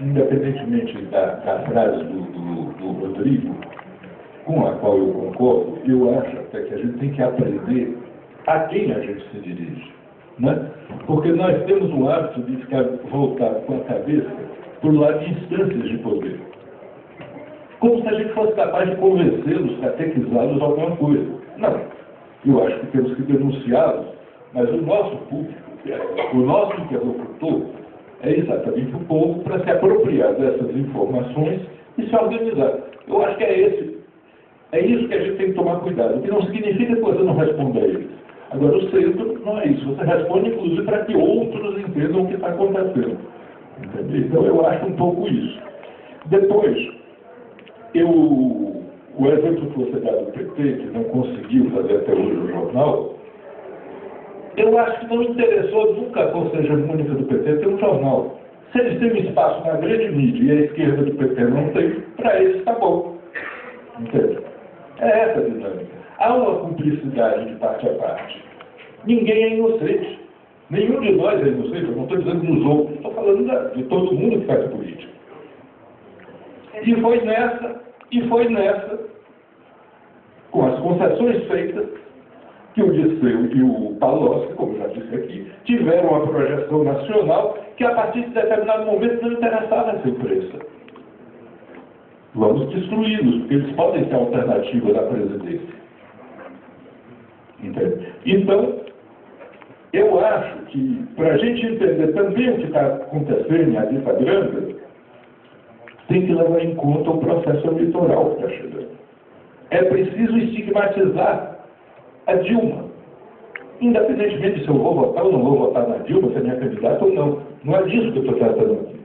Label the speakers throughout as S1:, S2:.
S1: independentemente da frase do Rodrigo, com a qual eu concordo, eu acho até que a gente tem que aprender a quem a gente se dirige. Né? Porque nós temos um hábito de ficar voltado com a cabeça para o lado de instâncias de poder. Como se a gente fosse capaz de convencê-los, catequizá-los de alguma coisa. Não. Eu acho que temos que denunciá-los, mas o nosso público, o nosso interlocutor, é exatamente o povo para se apropriar dessas informações e se organizar. Eu acho que é isso que a gente tem que tomar cuidado, o que não significa que você não responda a eles. Agora, o centro não é isso. Você responde, inclusive, para que outros entendam o que está acontecendo. Entendeu? Então, eu acho um pouco isso. Depois, o exemplo que você dá do PT, que não conseguiu fazer até hoje o jornal, eu acho que não interessou nunca a força hegemônica do PT ter um jornal. Se eles têm um espaço na grande mídia e a esquerda do PT não tem, para eles está bom. Entende? É essa a dinâmica. Há uma cumplicidade de parte a parte. Ninguém é inocente. Nenhum de nós é inocente. Eu não estou dizendo dos outros. Estou falando de todo mundo que faz política. E foi nessa, com as concessões feitas, que o Dirceu e o Palocci, como já disse aqui, tiveram uma projeção nacional que, a partir de determinado momento, não interessava essa imprensa. Vamos destruí-los, porque eles podem ser a alternativa da presidência. Entende? Então, eu acho que, para a gente entender também o que está acontecendo em Adita Grande, tem que levar em conta o processo eleitoral que está chegando. É preciso estigmatizar a Dilma. Independentemente se eu vou votar ou não vou votar na Dilma, se é minha candidata ou não. Não é disso que eu estou tratando aqui.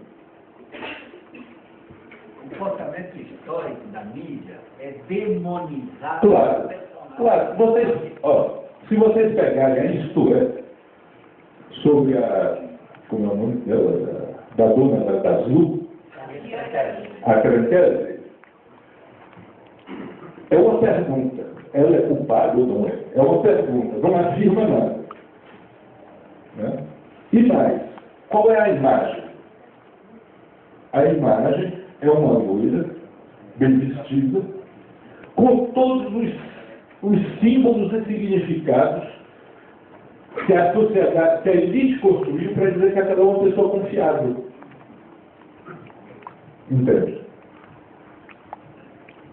S2: O comportamento histórico da mídia é demonizar
S1: Claro, claro. Se vocês pegarem a Isto É, sobre como é o nome dela, da dona da Azul, a Crenkele, é uma pergunta. Ela é culpada ou não é? É uma pergunta, não afirma nada. Né? E mais, qual é a imagem? A imagem é uma loira, bem vestida, com todos os símbolos e significados que a sociedade, que a elite construiu para dizer que aquela é uma pessoa confiável. Entende?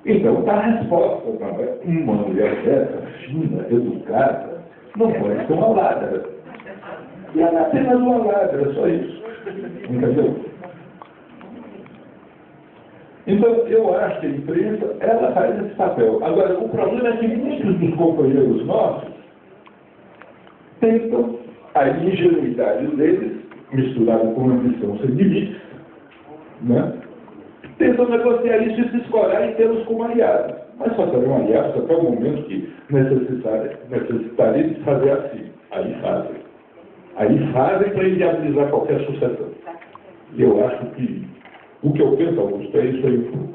S1: Então, está a resposta. Uma mulher dessa, fina, educada, não pode ser uma ladra. E ela é apenas uma ladra, só isso. Entendeu? Então, eu acho que a imprensa, ela faz esse papel. Agora, o problema é que muitos dos companheiros nossos tentam a ingenuidade deles, misturada com uma ambição sem limites, né? Tentam negociar isso e se escorar e tê-los como aliados. Mas só serão aliados até o momento que necessitarem de fazer assim. Aí fazem. Aí fazem para inviabilizar qualquer sucessão. E eu acho que o que eu penso, Augusto, é isso aí um pouco.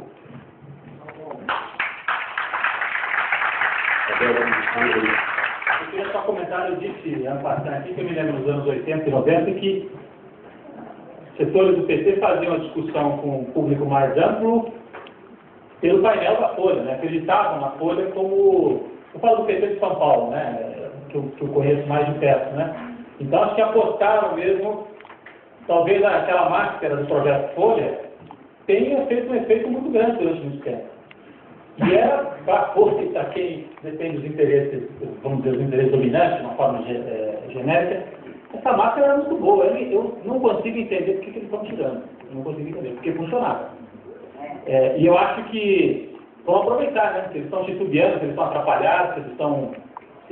S3: Eu queria só comentar, eu disse ano passado aqui, que eu me lembro nos anos 80 e 90, que setores do PT faziam a discussão com o público mais amplo pelo painel da Folha, né? Acreditavam na Folha como... Eu falo do PT de São Paulo, né? Que eu conheço mais de perto, né? Então, acho que apostaram mesmo, talvez aquela máscara do projeto Folha tenha feito um efeito muito grande durante muito tempo. E era para a força para quem depende dos interesses, vamos dizer, os interesses dominantes, de uma forma genérica. Essa máscara era muito boa. Eu não consigo entender por que eles estão tirando. Não consigo entender, porque funcionava. E eu acho que vão aproveitar, né? Se eles estão titubeando, se eles estão atrapalhados, se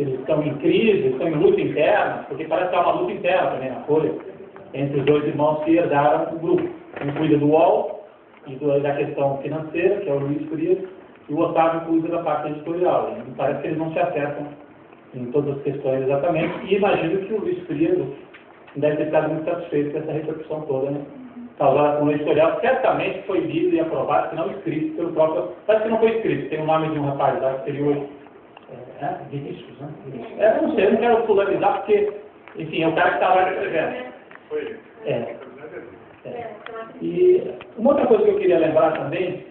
S3: eles estão em crise, se estão em luta interna, porque parece que há uma luta interna também na Folha, entre os dois irmãos que herdaram o grupo. Um cuida do UOL e da questão financeira, que é o Luiz Frias, e o Otávio cuida da parte editorial. E parece que eles não se acertam em todas as questões exatamente, e imagino que o Luiz Frias deve ter ficado muito satisfeito com essa repercussão toda, né? Causada com o editorial, certamente foi lido e aprovado, se não escrito pelo próprio... Parece que não foi escrito, tem o nome de um rapaz lá, que seria o... Vinícius, né? Eu não sei, eu não quero polarizar, porque, enfim, é o cara que está lá escrevendo.
S4: Foi.
S3: E uma outra coisa que eu queria lembrar também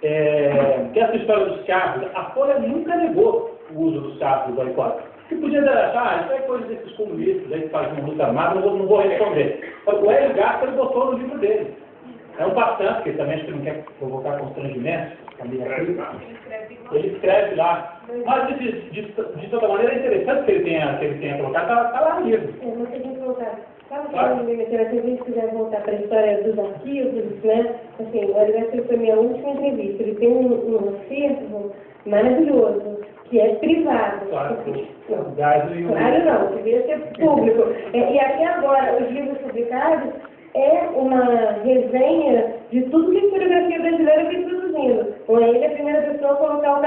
S3: é que essa história dos carros, a Folha nunca negou o uso dos carros do boicote. Que podia achar, isso é coisa desses comunistas aí que fazem uma luta armada, não vou responder. O Hélio Gaspari botou no livro dele. É um bastante, porque também acho que não quer provocar constrangimento. Ele escreve lá. Mas, de toda maneira, é interessante que ele tenha colocado, está lá no livro.
S4: Você tem que voltar. Sabe que se a gente quiser voltar para a história dos arquivos, né? Assim, o Hélio foi minha última entrevista. Ele tem um acervo maravilhoso, que é privado.
S3: Claro,
S4: claro não, devia ser público. E aqui agora, os livros publicados é uma resenha de tudo que a historiografia brasileira vem produzindo. Com ele, a primeira pessoa a colocar o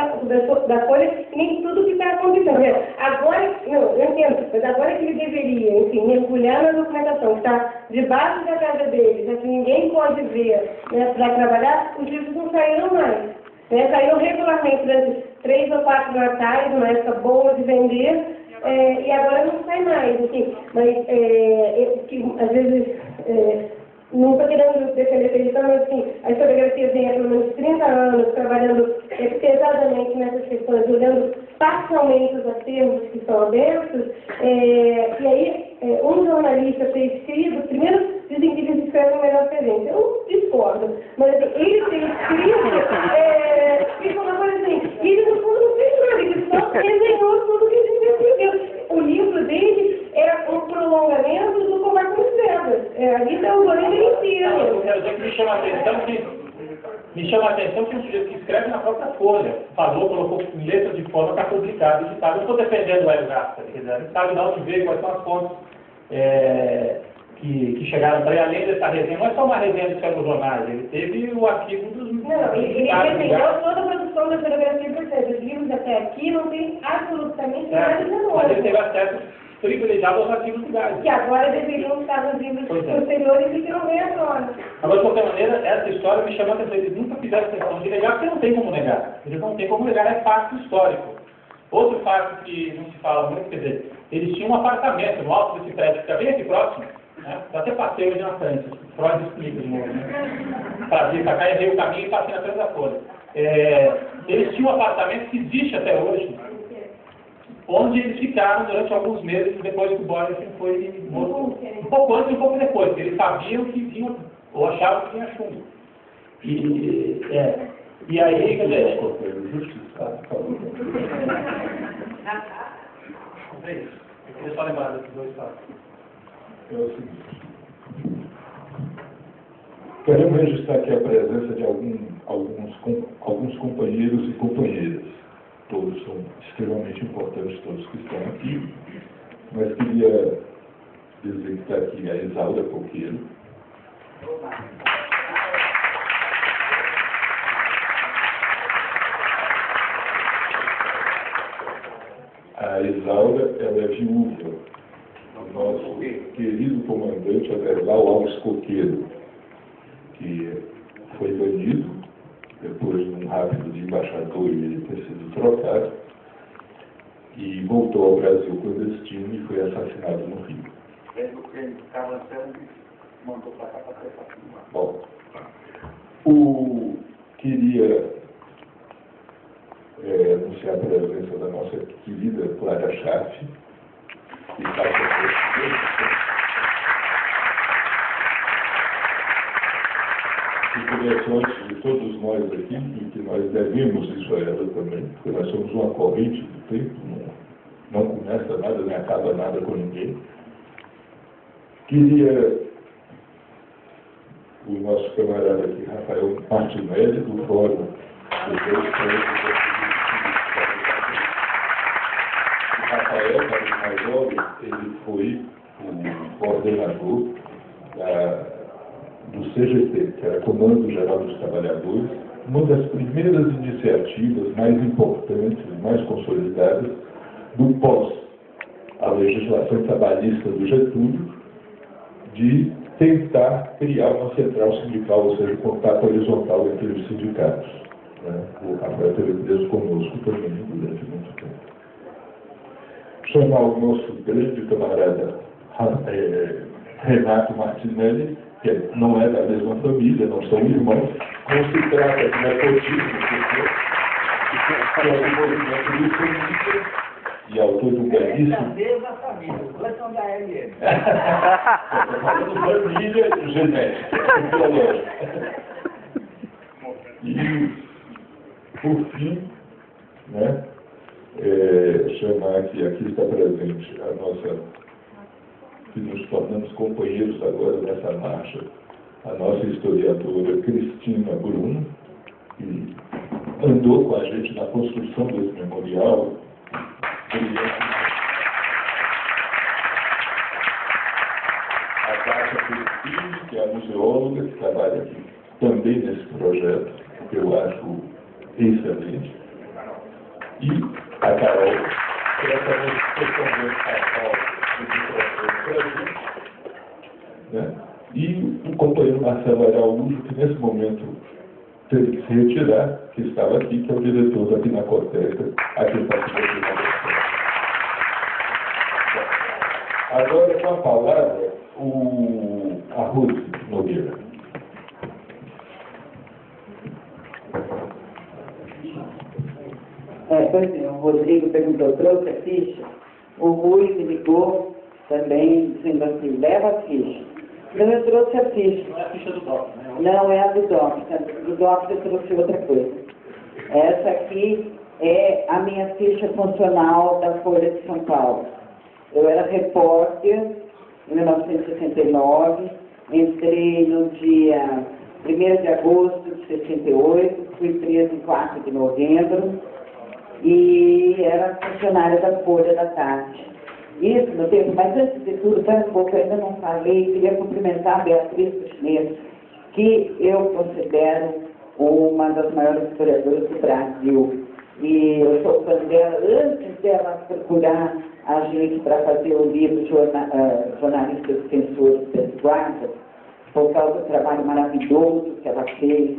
S4: da Folha nem tudo que está acontecendo. Agora, não, eu entendo, mas agora que ele deveria, enfim, mergulhar na documentação que está debaixo da casa dele, já que ninguém pode ver, né, para trabalhar, os livros não saíram mais. Né? Saíram regularmente durante 3 ou 4 natais, uma época boa de vender, e agora não sai mais, enfim. Mas, que, às vezes, não estou querendo defender ele, mas assim, a historiografia vem há pelo menos 30 anos trabalhando pesadamente nessas questões, olhando parcialmente os acervos que estão abertos, e aí um jornalista ter escrito, primeiro dizem que eles escrevem melhor que a gente, eu discordo, mas assim, ele ter escrito, e uma coisa assim, ele no fundo não fez nada, ele só resenhou tudo que a gente escreveu. O livro dele é um prolongamento do Combate com as Pedras. Ali está o Goleiro inteiro.
S3: Eu quero dizer que me chama a atenção que um sujeito que escreve na própria Folha falou, colocou em letra de forma para publicar, editado. Eu estou defendendo o Hélio Gaspari, quer dizer, a gente sabe de onde veio, quais são as fontes que chegaram para ele, além dessa resenha. Não é só uma resenha de certos jornais, ele teve o arquivo dos...
S4: Não, ele defendeu toda a produção da historiografia brasileira. Os livros até aqui não tem absolutamente nada de novo.
S3: Mas ele teve acesso privilegiado aos arquivos legais.
S4: Que agora deveriam estar nos livros posteriores e que não vem à tona.
S3: Agora, de qualquer maneira, essa história me chamou a atenção. Eles nunca fizeram questão de negar, porque não tem como negar. Eles não tem como negar, é fato histórico. Outro fato que não se fala muito, quer dizer, eles tinham um apartamento no alto desse prédio, que fica bem aqui próximo, né? Dá até passeio ali na frente. Freud explica de novo, né? Para vir para cá e ver o caminho e passei na frente da Folha. Eles tinham um apartamento que existe até hoje, onde eles ficaram durante alguns meses depois que o Borges foi morto. Um pouco antes e um pouco depois, porque eles sabiam que tinham, ou achavam que tinha chumbo. E aí, quer dizer... Eu queria só lembrar desses dois fatos.
S1: É o seguinte. Queremos registrar aqui a presença de alguns companheiros e companheiras. Todos são extremamente importantes, todos que estão aqui. Mas queria dizer que está aqui a Isaura Coqueiro. A Isaura, ela é viúva do nosso querido comandante Aderbal Alves Coqueiro, que foi banido depois de um rápido de embaixador e ele ter sido trocado, e voltou ao Brasil clandestino e foi assassinado no Rio.
S2: Ele estava sendo mandou para cá para ser assassinado.
S1: Bom, queria anunciar a presença da nossa querida Clara Schaff, que está antes de todos nós aqui, e que nós devemos isso a ela também, porque nós somos uma corrente do tempo, não começa nada, nem acaba nada com ninguém. Queria o nosso camarada aqui, Rafael Martinelli, do Fórum dos Dois Países. O Rafael, mais jovem, ele foi o coordenador do CGT, que era Comando Geral dos Trabalhadores, uma das primeiras iniciativas mais importantes e mais consolidadas do pós a legislação trabalhista do Getúlio, de tentar criar uma central sindical, ou seja, contato horizontal entre os sindicatos. Né? O Rafael teve preso conosco também durante muito tempo. Chamar o nosso grande camarada Renato Martinelli, que não é da mesma família, não são irmãos, não se trata de nepotismo, que é um movimento de família e autor de um
S2: É da
S1: belíssimo...
S2: mesma família, os dois são da LM.
S1: Estou falando família genética, biológica. E, por fim, né, chamar que aqui está presente a nossa, que nos tornamos companheiros agora nessa marcha, a nossa historiadora Cristina Bruno, que andou com a gente na construção desse memorial. A Cássia Cristina, que é a museóloga, que trabalha aqui também nesse projeto, que eu acho excelente. E a Carol, que é também especialmente a Carol, né? E o companheiro Marcelo Araújo, que nesse momento teve que se retirar, que estava aqui, que é o diretor da Pinacoteca, aqui está aqui. Agora, com a palavra, a Ruth Nogueira.
S5: Pois é, o Rodrigo perguntou, trouxe a ficha? O Rui me ligou também, dizendo assim, leva a ficha. Então eu trouxe a ficha.
S3: Não é a ficha do DOC, né?
S5: Não é a do DOC. Do DOC eu trouxe outra coisa. Essa aqui é a minha ficha funcional da Folha de São Paulo. Eu era repórter em 1969, entrei no dia 1º de agosto de 68, fui preso em 4 de novembro e era funcionária da Folha da Tarde. Isso no tempo, mas antes de tudo, tanto pouco eu ainda não falei, queria cumprimentar a Beatriz Cuchinês, que eu considero uma das maiores historiadoras do Brasil. E eu sou fã dela, antes dela procurar a gente para fazer o livro Jornalistas Defensores das Guardas, por causa do trabalho maravilhoso que ela fez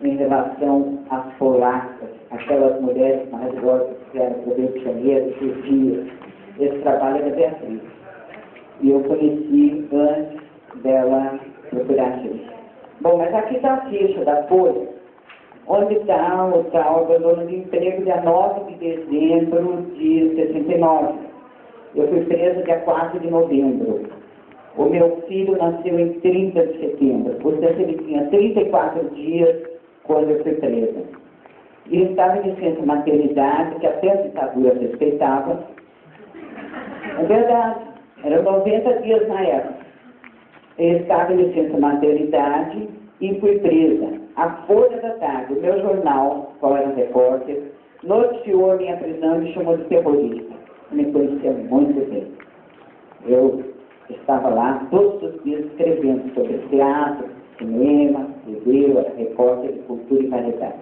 S5: em relação às polacas, aquelas mulheres maravilhosas que eram do Rio de Janeiro, judias. Esse trabalho era Beatriz. E eu conheci antes dela procurar a gente. Bom, mas aqui está a ficha da Folha, onde está o tal abandono de emprego dia 9 de dezembro de 69. Eu fui presa dia 4 de novembro. O meu filho nasceu em 30 de setembro. Portanto, ele tinha 34 dias quando eu fui presa. Ele estava em licença maternidade, que até a ditadura respeitava. É verdade, eram 90 dias na época. Ele estava em licença maternidade e fui presa. A Folha da Tarde, o meu jornal, qual era repórter, noticiou a minha prisão e me chamou de terrorista. Me conhecia muito bem. Eu estava lá todos os dias escrevendo sobre teatro, cinema, TV, era repórter de cultura e variedade.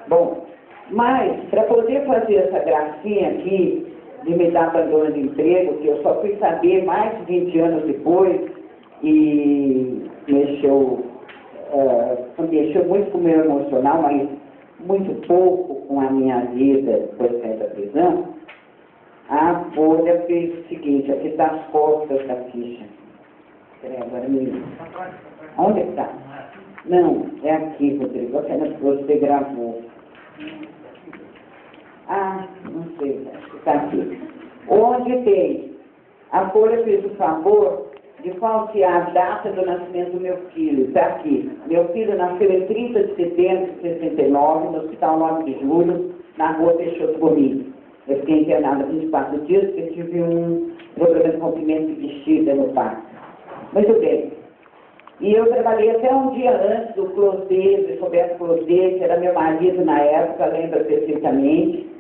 S5: Bom, mas para poder fazer essa gracinha aqui de me dar abandono de emprego, que eu só fui saber mais de 20 anos depois e mexeu muito com o meu emocional, mas muito pouco com a minha vida depois de sair da prisão, a Folha fez o seguinte, aqui está as costas da ficha. Peraí, agora me... Onde está? Não, é aqui, Rodrigo, você gravou. Ah, não sei, está aqui. Onde tem, a Folha fez o favor de falsear a data do nascimento do meu filho. Está aqui. Meu filho nasceu em 30 de setembro de 69, no Hospital 9 de Julho, na rua Peixoto Bonito. Eu fiquei internada 24 dias porque tive um problema de rompimento de bexiga no parto. Muito bem. E eu trabalhei até um dia antes do Closet, do Roberto Closet, que era meu marido na época, lembra perfeitamente.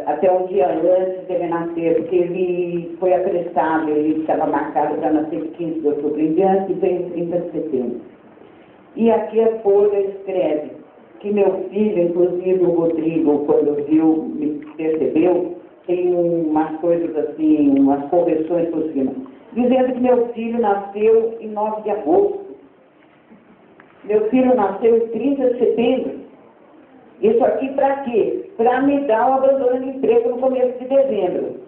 S5: Até um dia antes dele nascer, porque ele foi apressado, ele estava marcado para nascer 15 de outubro em diante e veio 30 de setembro. E aqui a Folha escreve que meu filho, inclusive o Rodrigo, quando viu, me percebeu, tem umas coisas assim, umas correções por cima, dizendo que meu filho nasceu em 9 de agosto. Meu filho nasceu em 30 de setembro. Isso aqui para quê? Para me dar o abandono de emprego no começo de dezembro.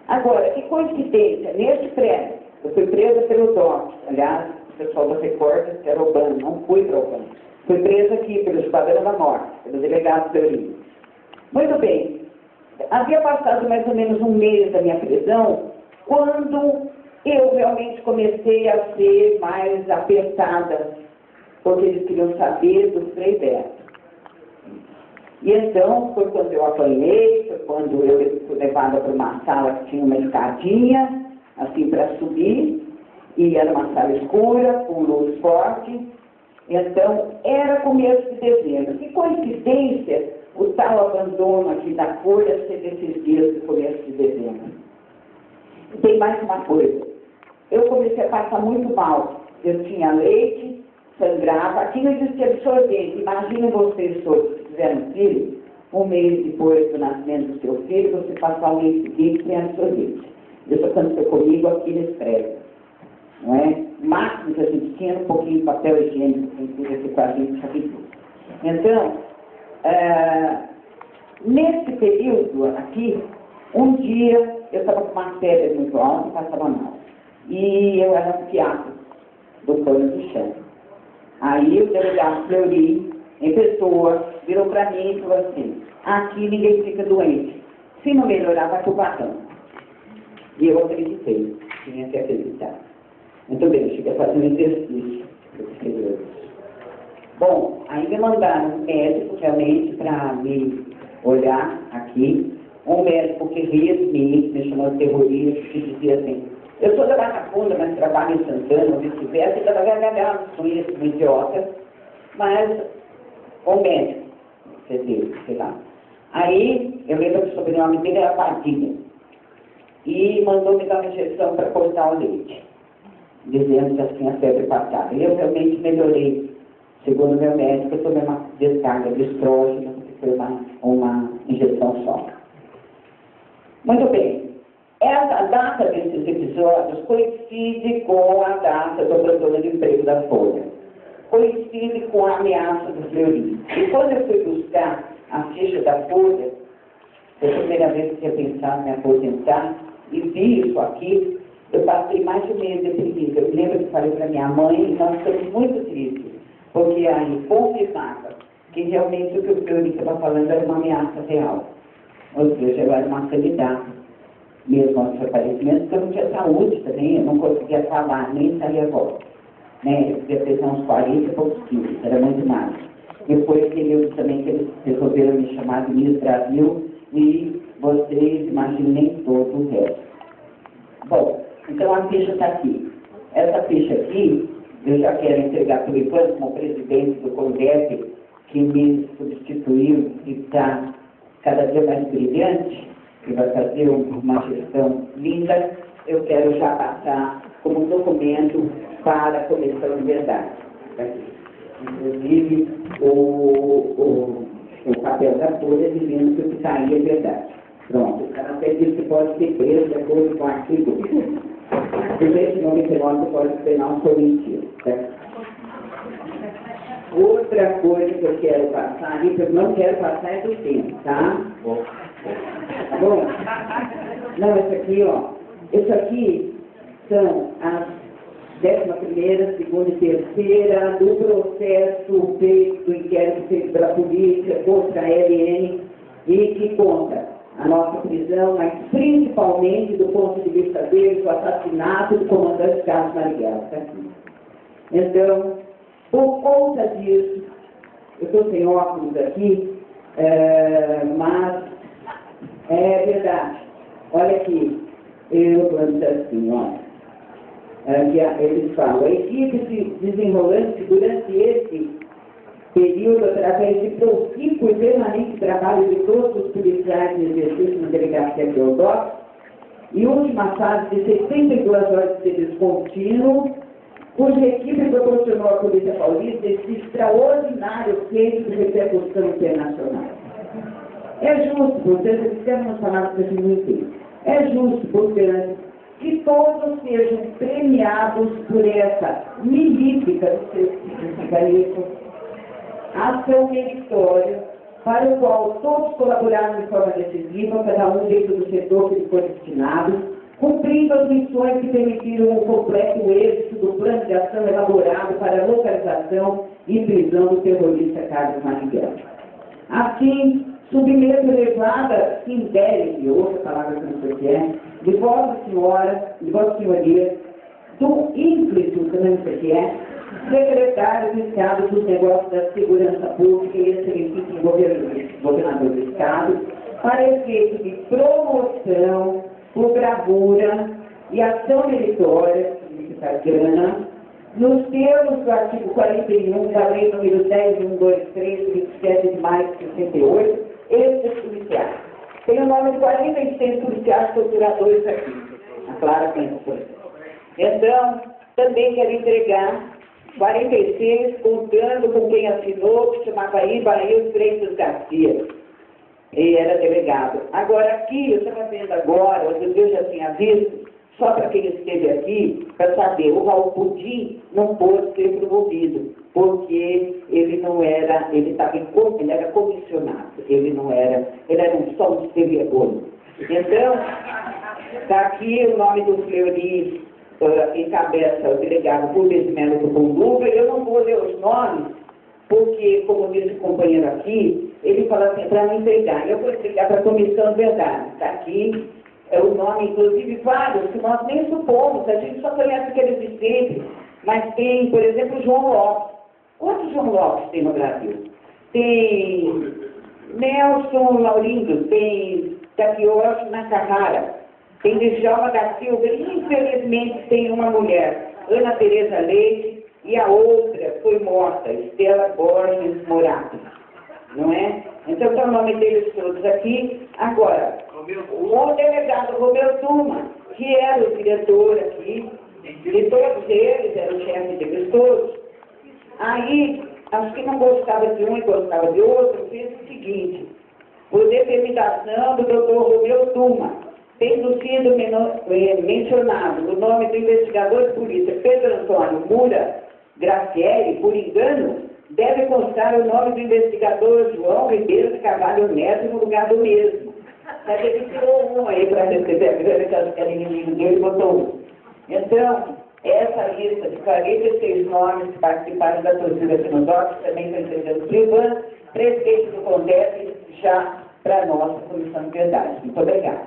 S5: Agora, que coincidência, neste prédio, Eu fui presa pelo DOPS, aliás, o pessoal da Record, que era urbano, não fui para urbano. Fui presa aqui pelo Esquadrão da Morte, pelo delegado Fleury. Muito bem, havia passado mais ou menos um mês da minha prisão, quando eu realmente comecei a ser mais apertada, porque eles queriam saber do Frei Beto. E então, foi quando eu apanhei, foi quando eu fui levada para uma sala que tinha uma escadinha, assim, para subir, e era uma sala escura, com luz forte. Então, era começo de dezembro. Que coincidência o tal abandono aqui da Folha ser desses dias do começo de dezembro. E tem mais uma coisa. Eu comecei a passar muito mal. Eu tinha leite, sangrava, aqui não existia absorvente. Imaginem vocês todos que tiveram filho, um mês depois do nascimento do seu filho, você passar um mês seguinte sem absorvente. Isso aconteceu comigo aqui nesse prédio. Não é? O máximo que a gente tinha era um pouquinho de papel higiênico, que podia ser com a gente aqui. Então, nesse período aqui, um dia eu estava com uma febre muito alta e passava mal. E eu era um fiapo do pano do chão. Aí o delegado Fleury, em pessoa, virou para mim e falou assim: aqui ninguém fica doente. Se não melhorar, vai pro batão. E eu acreditei, tinha que acreditar. Muito bem, eu cheguei a fazer um exercício. Bom, aí me mandaram um médico realmente para me olhar aqui. Um médico que ria de mim, me chamou de terrorista, que dizia assim: eu sou da Barra Funda, mas trabalho em Santana, ou vice-versa, e estava gargalhando com isso, um idiota. Mas, o médico, quer dizer, sei lá. Aí, eu lembro que o sobrenome dele era Padilha. E mandou me dar uma injeção para cortar o leite, dizendo que assim a febre passava. E eu realmente melhorei. Segundo meu médico, eu tomei uma descarga de estrógeno, que foi uma injeção só. Muito bem. Essa data desses episódios coincide com a data do abandono de emprego da Folha. Coincide com a ameaça do Fleury. E quando eu fui buscar a ficha da Folha, foi a primeira vez que eu tinha pensado em me aposentar, e vi isso aqui, eu passei mais de um mês deprimida. Eu lembro que falei para minha mãe, e nós ficamos muito tristes, porque aí confirmava que realmente o que o Fleury estava falando era uma ameaça real. Ou seja, eu era uma candidata, mesmo aos aparecimentos, porque eu não tinha saúde também, eu não conseguia falar, nem sair a voz. Né? Eu devia pesar uns 40 e poucos quilos, era muito mais. Depois período também que eles resolveram me chamar de Miss Brasil, e vocês imaginem todo o resto. Bom, então a ficha está aqui. Essa ficha aqui, eu já quero entregar por enquanto como presidente do CONDEP, que me substituiu e está cada dia mais brilhante, que vai fazer uma gestão linda. Eu quero já passar como documento para a Comissão de Verdade. Inclusive, o papel da Folha dizendo que o que está aí é verdade. Pronto, o cara até diz que pode ser preso de acordo com o artigo 299 do Código Penal por mentira. Certo? Outra coisa que eu quero passar, e que eu não quero passar é do tempo, tá? Bom, não, isso aqui, ó. Isso aqui são as 11ª, 2ª e 3ª do processo feito, do inquérito feito pela polícia contra a LN, e que conta a nossa prisão, mas principalmente do ponto de vista deles, o assassinato do comandante Carlos Marighella. Tá aqui. Então, por conta disso, eu estou sem óculos aqui, mas é verdade. Olha aqui, eu estou assim, olha. Que eles falam, a equipe se desenrolando durante esse período, através de profícuo e permanente trabalho de todos os policiais em exercício na delegacia Teodoro, e última fase de 72 horas de serviço contínuo, cuja equipe proporcionou à Polícia Paulista esse extraordinário feito de repercussão internacional. É justo, vocês temos falado com esse muito, é justo, portanto, que todos sejam premiados por essa milítica do sindicalismo, ação meritória, para o qual todos colaboraram de forma decisiva, cada um dentro do setor que lhe foi destinado, cumprindo as missões que permitiram o completo êxito do plano de ação elaborado para a localização e prisão do terrorista Carlos Marighella. Assim, submeto elevada sindélice, outra palavra que não sei o que é, de Vossa Senhoria, do ímplice, que não sei o que é, secretário de Estado dos Negócios da Segurança Pública e excelentíssimo governador do Estado, para efeito de promoção, por bravura e ação meritória, grana, nos termos do artigo 41 da Lei nº 10.123, de 27 de maio de 68, estes policiais. Tem o nome de 46 policiais torturadores aqui, a Clara pensa. Então, também quero entregar 46, contando com quem assinou, que chamava Ibael Freitas Garcia, e era delegado. Agora, aqui, eu estava vendo agora, eu já tinha visto, só para quem esteve aqui, para saber, o Raul Pudim não pôde ser promovido, porque ele não era, ele era comissionado, ele era só um distribuidor. Então, está aqui o nome do Fleury, encabeça o delegado Rubens Melo do Conduva. Eu não vou ler os nomes, porque, como disse o companheiro aqui, ele fala assim, para me entregar. Eu vou entregar para a Comissão de Verdade. Está aqui o nome, inclusive, vários, que nós nem supomos, a gente só conhece aqueles de sempre, mas tem, por exemplo, João Lopes. Quantos João Lopes tem no Brasil? Tem Nelson Laurindo, tem Takioshi Nakahara, tem Djalma da Silva, infelizmente tem uma mulher, Ana Tereza Leite, e a outra foi morta, Estela Borges Morato, não é? Então, está o nome deles todos aqui. Agora, o delegado Romeu Tuma, que era o diretor aqui, de todos eles, era o chefe deles todos. Aí, acho que não gostava de um e gostava de outro, fez o seguinte, por determinação do doutor Romeu Tuma, tendo sido mencionado no nome do investigador de polícia Pedro Antônio Mura Gracieri, por engano, deve constar o nome do investigador João Ribeiro de Carvalho Neto no lugar do mesmo. Mas ele tirou um aí para receber a grana, que era inimigo dele, e botou um. Então, essa lista de 46 nomes que participaram da torcida Sinodóxica também foi entregando o Ivan, presidente do Congresso, já para a nossa Comissão de Verdade. Muito obrigada.